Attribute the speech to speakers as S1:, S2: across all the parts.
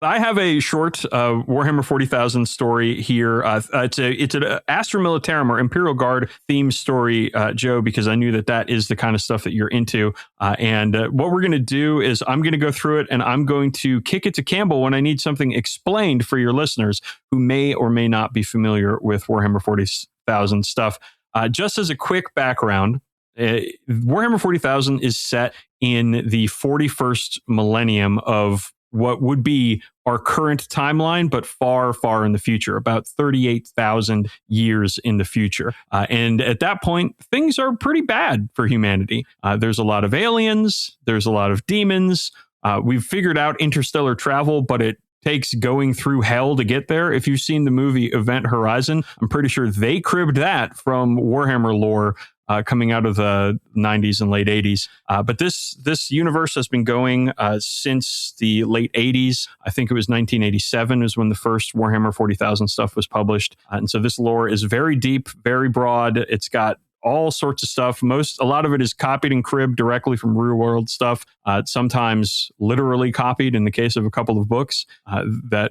S1: I have a short Warhammer 40,000 story here. It's an Astra Militarum or Imperial Guard themed story, Joe, because I knew that is the kind of stuff that you're into. And what we're going to do is I'm going to go through it, and I'm going to kick it to Campbell when I need something explained for your listeners who may or may not be familiar with Warhammer 40,000 stuff. Just as a quick background, Warhammer 40,000 is set in the 41st millennium of what would be our current timeline, but far, far in the future, about 38,000 years in the future. And at that point, things are pretty bad for humanity. There's a lot of aliens. There's a lot of demons. We've figured out interstellar travel, but it takes going through hell to get there. If you've seen the movie Event Horizon, I'm pretty sure they cribbed that from Warhammer lore coming out of the 90s and late 80s. But this universe has been going since the late 80s. I think it was 1987 is when the first Warhammer 40,000 stuff was published. And so this lore is very deep, very broad. It's got all sorts of stuff. A lot of it is copied and cribbed directly from real world stuff. Sometimes literally copied in the case of a couple of books that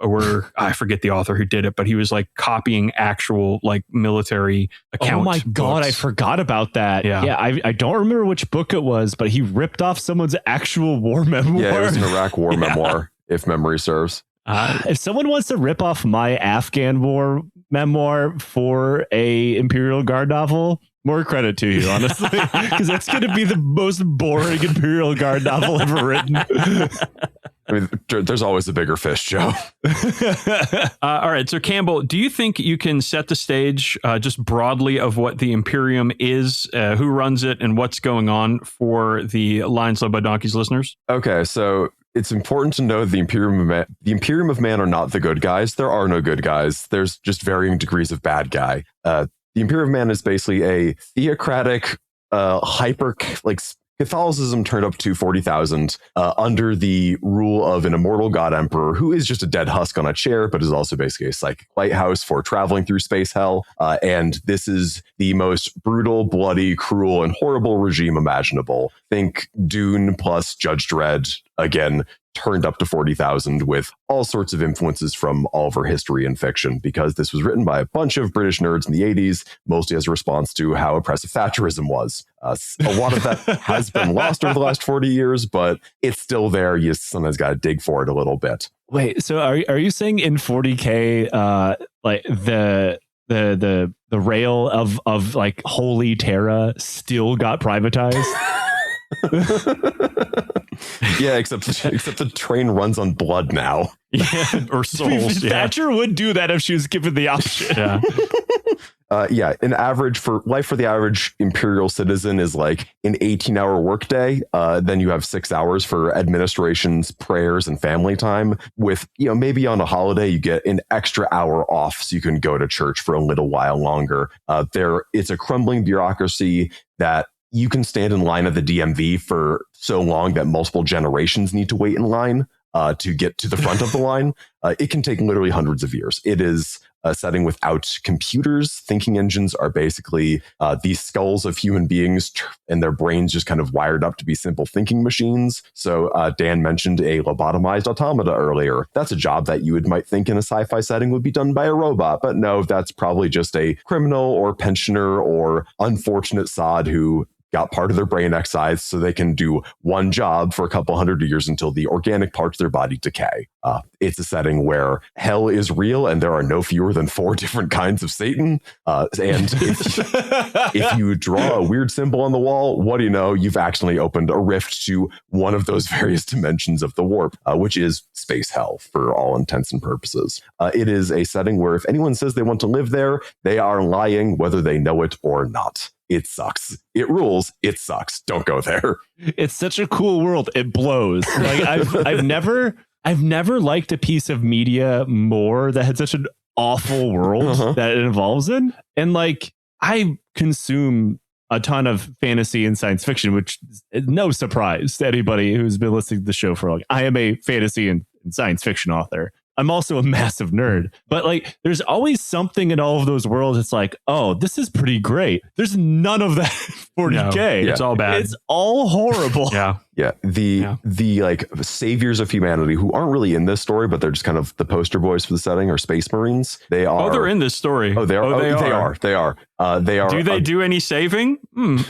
S1: were, I forget the author who did it, but he was like copying actual like military account.
S2: Oh my God,
S1: books.
S2: I forgot about that. Yeah, I don't remember which book it was, but he ripped off someone's actual war memoir.
S3: Yeah, it was an Iraq war memoir, if memory serves.
S2: If someone wants to rip off my Afghan war memoir for a Imperial Guard novel, more credit to you, honestly, because that's going to be the most boring Imperial Guard novel ever written.
S3: I mean, there's always a bigger fish, Joe.
S1: All right. So, Campbell, do you think you can set the stage just broadly of what the Imperium is, who runs it, and what's going on for the Lions Led by Donkeys listeners?
S3: Okay, so it's important to know the Imperium of Man are not the good guys. There are no good guys. There's just varying degrees of bad guy. The Imperium of Man is basically a theocratic, Catholicism turned up to 40,000 under the rule of an immortal god emperor who is just a dead husk on a chair, but is also basically a psychic lighthouse for traveling through space hell. And this is the most brutal, bloody, cruel, and horrible regime imaginable. Think Dune plus Judge Dredd, again, turned up to 40,000 with all sorts of influences from all of our history and fiction, because this was written by a bunch of British nerds in the 80s, mostly as a response to how oppressive Thatcherism was. A lot of that has been lost over the last 40 years, but it's still there. You sometimes got to dig for it a little bit.
S2: Wait, so are you saying in 40K, like the rail of like Holy Terra still got privatized?
S3: Yeah, except the train runs on blood now.
S1: Yeah, or souls.
S2: Thatcher would do that if she was given the option.
S1: Yeah.
S3: An average for life for the average imperial citizen is like an 18-hour workday. Then you have 6 hours for administrations, prayers, and family time. With, maybe on a holiday you get an extra hour off so you can go to church for a little while longer. It's a crumbling bureaucracy that you can stand in line at the DMV for so long that multiple generations need to wait in line to get to the front of the line. It can take literally hundreds of years. It is a setting without computers. Thinking engines are basically these skulls of human beings and their brains just kind of wired up to be simple thinking machines. So Dan mentioned a lobotomized automata earlier. That's a job that you might think in a sci-fi setting would be done by a robot. But no, that's probably just a criminal or pensioner or unfortunate sod who got part of their brain excised so they can do one job for a couple hundred years until the organic parts of their body decay. It's a setting where hell is real and there are no fewer than 4 different kinds of Satan. And if you draw a weird symbol on the wall, what do you know? You've actually opened a rift to one of those various dimensions of the warp, which is space hell for all intents and purposes. It is a setting where if anyone says they want to live there, they are lying whether they know it or not. It sucks. It rules. It sucks. Don't go there.
S2: It's such a cool world. It blows. Like I've never liked a piece of media more that had such an awful world that it involves in. And like I consume a ton of fantasy and science fiction, which is no surprise to anybody who's been listening to the show for long. I am a fantasy and science fiction author. I'm also a massive nerd, but like there's always something in all of those worlds. It's like, oh, this is pretty great. There's none of that in 40K.
S1: No, it's all bad.
S2: It's all horrible.
S3: Yeah. The like saviors of humanity who aren't really in this story, but they're just kind of the poster boys for the setting are Space Marines. They are.
S1: Oh, they're in this story.
S3: Oh, they are. They are.
S1: Do they do any saving?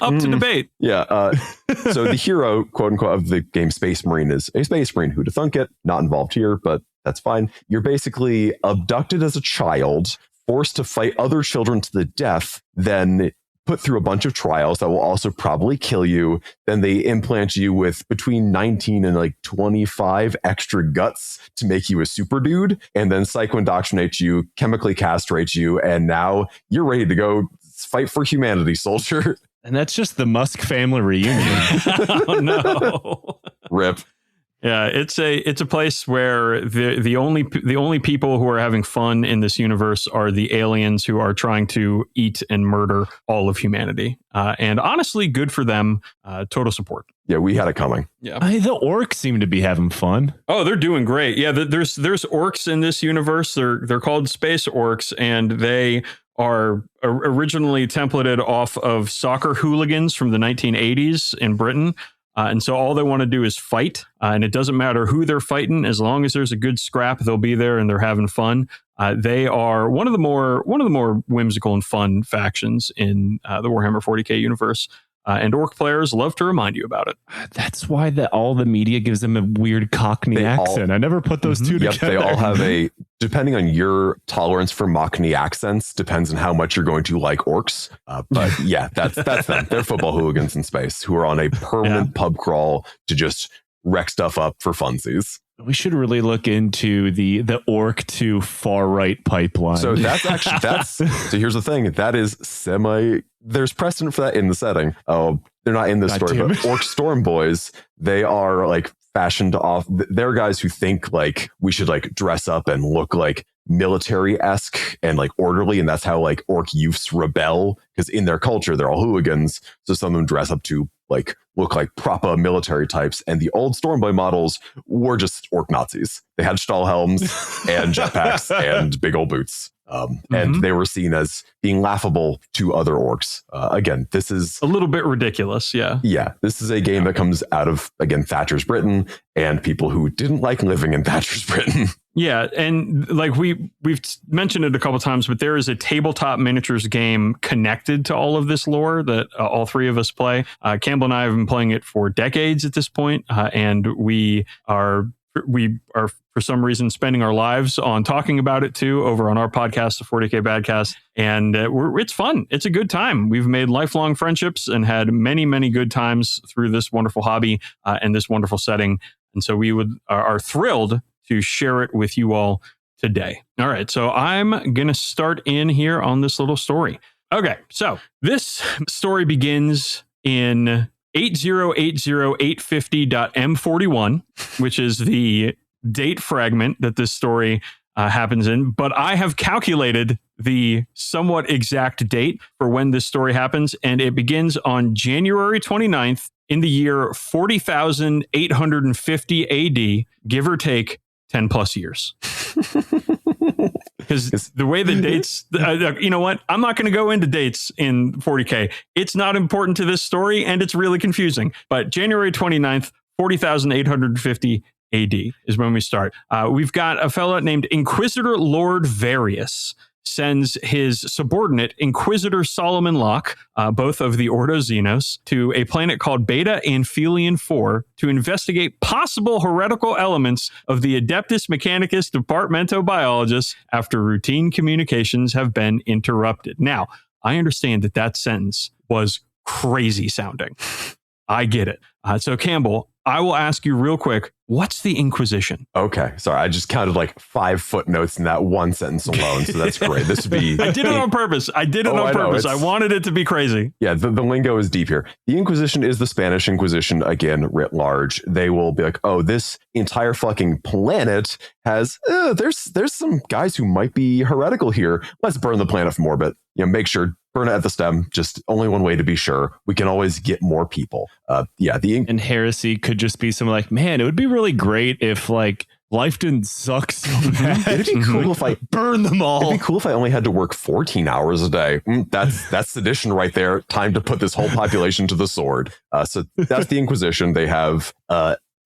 S1: Up to debate.
S3: Yeah. So the hero, quote unquote, of the game Space Marine is a Space Marine. Who'd have thunk it? Not involved here, but that's fine. You're basically abducted as a child, forced to fight other children to the death, then put through a bunch of trials that will also probably kill you. Then they implant you with between 19 and like 25 extra guts to make you a super dude, and then psycho-indoctrinate you, chemically castrate you, and now you're ready to go fight for humanity, soldier.
S2: And that's just the Musk family reunion.
S1: Oh, no.
S3: Rip.
S1: Yeah, it's a place where the only people who are having fun in this universe are the aliens who are trying to eat and murder all of humanity. And honestly, good for them. Total support.
S3: Yeah, we had it coming.
S1: Yeah,
S2: the orcs seem to be having fun.
S1: Oh, they're doing great. Yeah, there's orcs in this universe. They're called space orcs, and they are originally templated off of soccer hooligans from the 1980s in Britain. And so all they want to do is fight, and it doesn't matter who they're fighting. As long as there's a good scrap, they'll be there and they're having fun. They are one of the more whimsical and fun factions in the Warhammer 40K universe. And Orc players love to remind you about it.
S2: That's why all the media gives them a weird Cockney accent. I never put those two together.
S3: They all have depending on your tolerance for Cockney accents, depends on how much you're going to like orcs. But yeah, that's them. They're football hooligans in space who are on a permanent pub crawl to just wreck stuff up for funsies.
S2: We should really look into the orc to far right pipeline.
S3: So so here's the thing. That is there's precedent for that in the setting. Oh, they're not in this story, but Orc Storm Boys, they are like fashioned off. They're guys who think like we should like dress up and look like military-esque and like orderly, and that's how like orc youths rebel, because in their culture they're all hooligans, so some of them dress up to like look like proper military types, and the old Stormboy models were just orc Nazis. They had Stahlhelms and jetpacks and big old boots. And they were seen as being laughable to other orcs. Again, this is
S1: a little bit ridiculous. Yeah,
S3: this is a game that comes out of, again, Thatcher's Britain and people who didn't like living in Thatcher's Britain.
S1: Yeah, and like we've mentioned it a couple times, but there is a tabletop miniatures game connected to all of this lore that all three of us play. Campbell and I have been playing it for decades at this point, and we are for some reason spending our lives on talking about it too over on our podcast, the 40K Badcast, and it's fun. It's a good time. We've made lifelong friendships and had many, many good times through this wonderful hobby and this wonderful setting, and so we are thrilled to share it with you all today. All right, so I'm gonna start in here on this little story. Okay, so this story begins in 8080850.m41, which is the date fragment that this story happens in. But I have calculated the somewhat exact date for when this story happens, and it begins on January 29th in the year 40,850 AD, give or take 10 plus years. Because the way the dates, you know what? I'm not going to go into dates in 40K. It's not important to this story, and it's really confusing. But January 29th, 40,850 AD is when we start. We've got a fellow named Inquisitor Lord Various sends his subordinate, Inquisitor Solomon Locke, both of the Ordo Xenos, to a planet called Beta Anphelion 4 to investigate possible heretical elements of the Adeptus Mechanicus Departamento Biologus after routine communications have been interrupted. Now, I understand that sentence was crazy sounding. I get it. So, Campbell, I will ask you real quick, what's the Inquisition?
S3: Okay, sorry. I just counted like 5 footnotes in that one sentence alone, so that's great. This would be...
S1: I did it on purpose. I wanted it to be crazy.
S3: Yeah, the lingo is deep here. The Inquisition is the Spanish Inquisition, again, writ large. They will be like, oh, this entire fucking planet has... there's some guys who might be heretical here. Let's burn the planet from orbit. Make sure... burn it at the stem. Just only one way to be sure. We can always get more people. And
S2: heresy could just be something like, man, it would be really great if like life didn't suck so bad.
S3: It'd be cool if I
S2: burn them all.
S3: It'd be cool if I only had to work 14 hours a day. That's sedition right there. Time to put this whole population to the sword. So that's the Inquisition. They have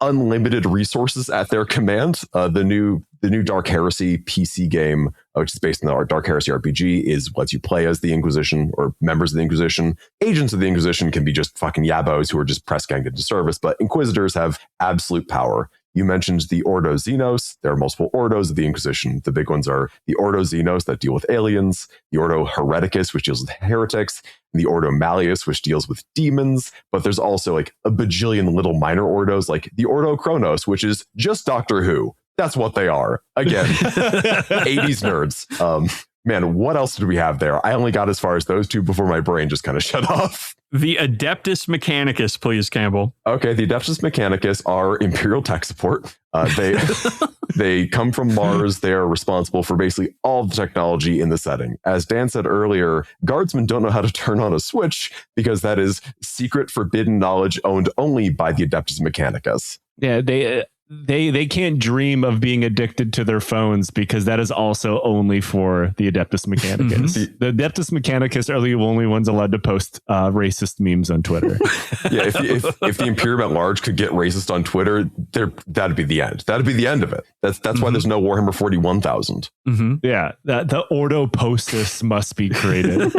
S3: unlimited resources at their command. The new Dark Heresy PC game, which is based on the Dark Heresy RPG, is lets you play as the Inquisition or members of the Inquisition. Agents of the Inquisition can be just fucking yabos who are just press ganged into service, but Inquisitors have absolute power. You mentioned the Ordo Xenos. There are multiple Ordos of the Inquisition. The big ones are the Ordo Xenos that deal with aliens, the Ordo Hereticus, which deals with heretics, and the Ordo Malleus, which deals with demons. But there's also like a bajillion little minor Ordos, like the Ordo Chronos, which is just Doctor Who. That's what they are. Again, 80s nerds. Man, what else did we have there? I only got as far as those two before my brain just kind of shut off.
S1: The Adeptus Mechanicus, please, Campbell.
S3: Okay, the Adeptus Mechanicus are Imperial tech support. They come from Mars. They are responsible for basically all the technology in the setting. As Dan said earlier, guardsmen don't know how to turn on a switch because that is secret, forbidden knowledge owned only by the Adeptus Mechanicus.
S2: Yeah, they can't dream of being addicted to their phones because that is also only for the Adeptus Mechanicus. The Adeptus Mechanicus are the only ones allowed to post racist memes on Twitter.
S3: Yeah, if the Imperium at large could get racist on Twitter, that'd be the end. That'd be the end of it. That's why there's no Warhammer 41,000.
S2: Yeah, the Ordo Postus must be created.